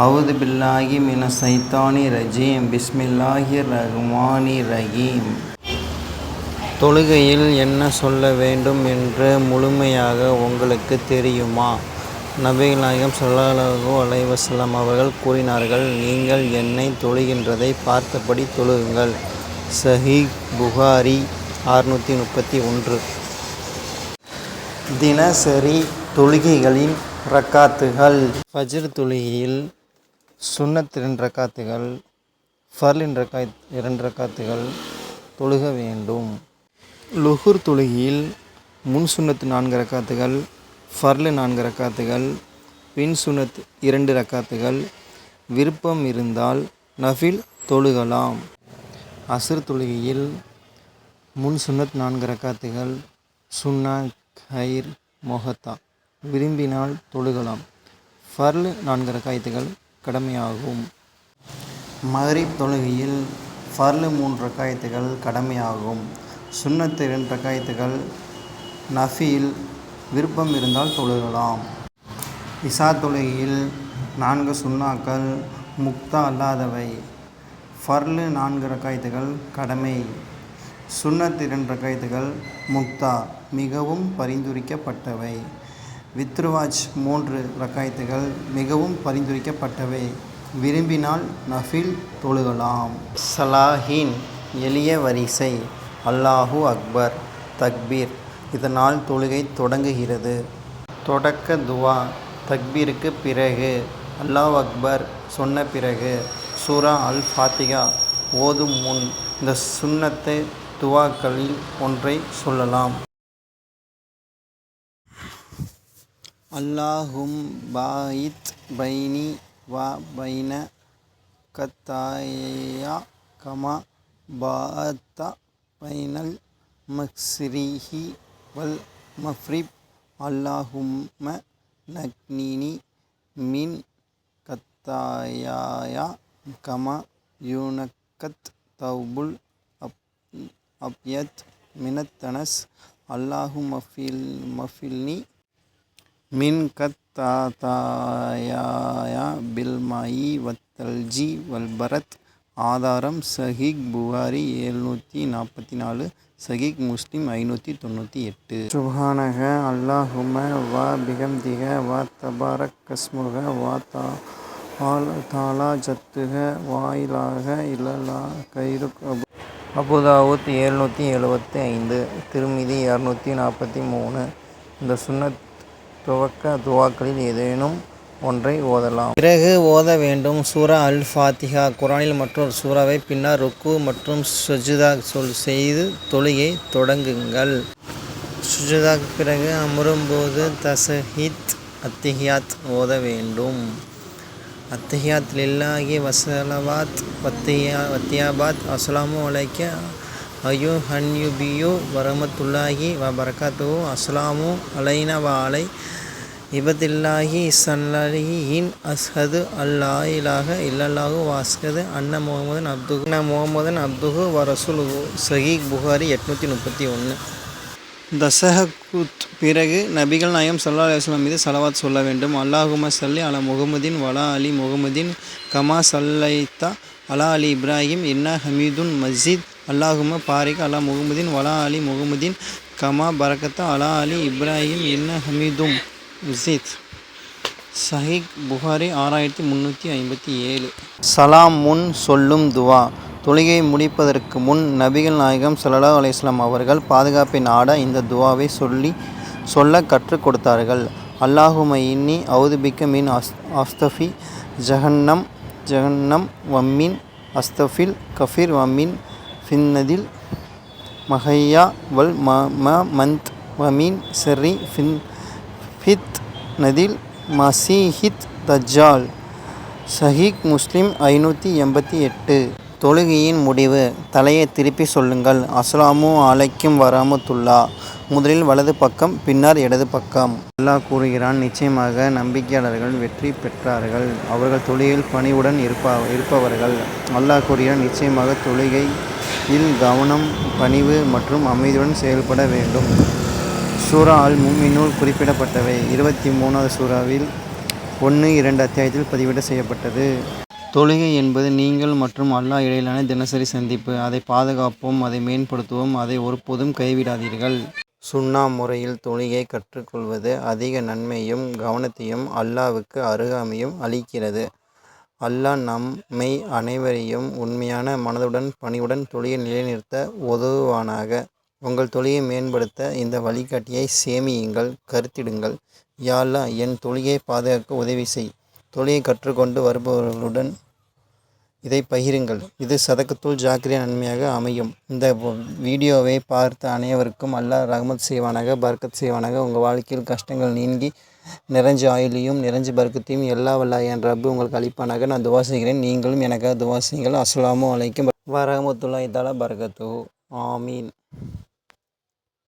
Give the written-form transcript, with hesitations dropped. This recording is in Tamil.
அவுது பில்லாஹி மின ஷைத்தானி ரஜீம். பிஸ்மில்லாஹிர் ரஹ்மானிர் ரஹீம். தொழுகையில் என்ன சொல்ல வேண்டும் என்று முழுமையாக உங்களுக்கு தெரியுமா? நபிகள் நாயகம் ஸல்லல்லாஹு அலைஹி வஸல்லம் அவர்கள் கூறினார்கள், நீங்கள் என்னை தொழுகின்றதை பார்த்தபடி தொழுகுங்கள். சஹீஹ் புகாரி 631. தினசரி தொழுகைகளின் ரக்காத்துகள். ஃபஜ்ர் தொழுகையில் சுன்னத் 2 ரக்காத்துகள், ஃபர்லின் 2 ரக்காத்துகள் தொழுக வேண்டும். லுஹுர் தொழுகையில் முன் சுன்னத் 4 ரக்காத்துகள், ஃபர்லு 4 ரக்காத்துகள், பின் சுன்னத் 2 ரக்காத்துகள். விருப்பம் இருந்தால் நஃபில் தொழுகலாம். அஸ்ர் தொழுகையில் முன் சுன்னத் 4 ரக்காத்துகள், சுன்னா கைர் மொஹத்தா. விரும்பினால் தொழுகலாம். ஃபர்லு 4 ரக்காத்துகள் கடமையாகும். மக்ரிப் தொழுகையில் ஃபர்லு 3 ரக்காத்துகள் கடமையாகும். சுன்னத் 2 ரக்காத்துகள் நஃபில். விருப்பம் இருந்தால் தொழுகலாம். இஷா தொழுகையில் 4 சுன்னாக்கள் முக்தா அல்லாதவை. ஃபர்லு 4 ரக்காத்துகள் கடமை. சுன்னத் 2 ரக்காத்துகள் முக்தா மிகவும் பரிந்துரைக்கப்பட்டவை. வித்ருவாஜ் 3 ரக்காத்துகள் மிகவும் பரிந்துரைக்கப்பட்டவை. விரும்பினால் நஃபில் தொழுகலாம். ஸலாஹின் எளிய வரிசை. அல்லாஹு அக்பர், தக்பீர். இதனால் தொழுகை தொடங்குகிறது. தொடக்க துவா. தக்பீருக்கு பிறகு அல்லாஹு அக்பர் சொன்ன பிறகு சூரா அல் ஃபாத்திஹா ஓதும் முன் இந்த சுன்னத்து துவாக்களில் ஒன்றை சொல்லலாம். அல்லாஹும் பாயித் பைனி வ பைன கத்தாயா கமா பாஅத்த பைனல் மக்ரிபி வல் மஃரிப். அல்லாஹும்ம நக்னினி மின் கத்தாயா கமா யுனக்கத் தௌபுல் அப்யத் மினத் தனஸ். அல்லாஹும்மஃபில்னி மின் கத்தாயா பில்மாயி வத்தல்ஜி வல்பரத். ஆதாரம் சஹீஹ் புகாரி 744, சஹீஹ் முஸ்லிம் 598. சுப்ஹானக அல்லாஹும்ம வ பிஹம்திக வ தபாரக் கஸ்முக வ தஆலா ஜத்துக வ இலாஹ இல்லல்லா கைருக். அபூதாவூத் 775, திர்மிதி 243. இந்த சுன்னத் துவக்க துவாக்களில் ஏதேனும் ஒன்றை ஓதலாம். பிறகு ஓத வேண்டும் சூரா அல் ஃபாத்திஹா. குர்ஆனில் மற்றொரு சூறாவை பின்னர் ருக்கு மற்றும் சுஜூதா செய்து தொழுகை தொடங்குங்கள். சுஜூதாக்கு பிறகு அமரும்போது தஷஹீத் அத்திஹியாத் ஓத வேண்டும். அத்திஹியாத் லில்லாஹி வஸலவாத் வத்தியாபாத். அஸ்ஸலாமு அலைக்க அய்யுஹன் நபிய்யு வரஹ்மத்துல்லாஹி வபரகாத்துஹு. அஸ்ஸலாமு அலைனா வ அலை இபாதில்லாஹி ஸாலிஹீன். அஷ்ஹது அல்லா இலாஹ இல்லல்லாஹு வ அஷ்ஹது அன்ன முஹம்மதன் அப்துஹு வ ரசூலுஹு. சஹீஹ் புகாரி 831. தஷஹுத் பிறகு நபிகள் நாயகம் ஸல்லல்லாஹு அலைஹி வஸல்லம் மீது ஸலவாத் சொல்ல வேண்டும். அல்லாஹும்ம ஸல்லி அலா முஹம்மதின் வலா அலி முஹம்மதின் கமா ஸல்லைத அலா அலி இப்ராஹிம் இன்ன ஹமீதுன் மஜீத். அல்லாஹும்ம பாரிக் அலா முஹம்மதின் வலா அலி முஹம்மதின் கமா பரக்கத்த அலா அலி இப்ராஹிம் இன்ன ஹமீதும் மஜீத். சஹீஹ் புகாரி 6357. சலாம் முன் சொல்லும் துவா. தொழுகை முடிப்பதற்கு முன் நபிகள் நாயகம் ஸல்லல்லாஹு அலைஹி வஸல்லம் அவர்கள் பாதுகாப்பை நாட இந்த துவாவை சொல்ல கற்றுக் கொடுத்தார்கள். அல்லாஹும்ம இன்னி அவுது பிக்க மின் அஸ்தஃபி ஜஹன்னம் வம்மின் அஸ்தஃபில் கஃபிர் வம்மின் ஃபின்னதில் மஹய்யா வல் மமந்த் வமின் ஷர்ரி ஃபித்னதில் மஸீஹித் தஜ்ஜால். சஹீஹ் முஸ்லிம் 588. தொழுகையின் முடிவு. தலையை திருப்பி சொல்லுங்கள். அஸ்ஸலாமு அலைக்கும் வரஹ்மத்துல்லா. முதலில் வலது பக்கம், பின்னர் இடது பக்கம். அல்லாஹ் கூறுகிறான், நிச்சயமாக நம்பிக்கையாளர்கள் வெற்றி பெற்றார்கள், அவர்கள் தொழுகையில் பணிவுடன் இருப்பவர்கள். அல்லாஹ் கூறுகிறான், நிச்சயமாக தொழுகையில் கவனம், பணிவு மற்றும் அமைதியுடன் செயல்பட வேண்டும். சூரா அல் முஃமினூன் குறிப்பிடப்பட்டவை. 23வது சூறாவில் 1-2 அத்தியாயத்தில் பதிவிட செய்யப்பட்டது. தொழுகை என்பது நீங்கள் மற்றும் அல்லாஹ் இடையிலான தினசரி சந்திப்பு. அதை பாதுகாப்போம், அதை மேம்படுத்துவோம், அதை ஒருபோதும் கைவிடாதீர்கள். சுன்னா முறையில் தொழுகை கற்றுக்கொள்வது அதிக நன்மையும் கவனத்தையும் அல்லாஹ்வுக்கு அருகாமையும் அளிக்கிறது. அல்லாஹ் நம்மை அனைவரையும் உண்மையான மனதுடன் பணிவுடன் தொழுகையை நிலைநிறுத்த உதவுவானாக. உங்கள் தொழுகையை மேம்படுத்த இந்த வழிகாட்டியை சேமியுங்கள், கருத்திடுங்கள். யா அல்லாஹ், என் தொழுகையை பாதுகாக்க உதவி செய். தொழுகை கற்றுக்கொண்டு வருபவர்களுடன் இதை பகிருங்கள். இது சதகத்துல் ஜாரியா நன்மையாக அமையும். இந்த வீடியோவை பார்த்த அனைவருக்கும் அல்லாஹ் ரஹ்மத் செய்வானாக, பர்க்கத் செய்வானாக. உங்கள் வாழ்க்கையில் கஷ்டங்கள் நீங்கி நிறைஞ்ச ஆயுளையும் நிறைஞ்ச பர்க்கத்தையும் எல்லா வல்ல என் ரப்பு உங்களுக்கு அளிப்பானாக. நான் துவா செய்கிறேன். நீங்களும் எனக்காக துவா செய்யுங்கள். அஸ்ஸலாமு அலைக்கும் வரஹ்மத்துல்லாஹி தஆலா பரகாத்துஹு. ஆமீன்.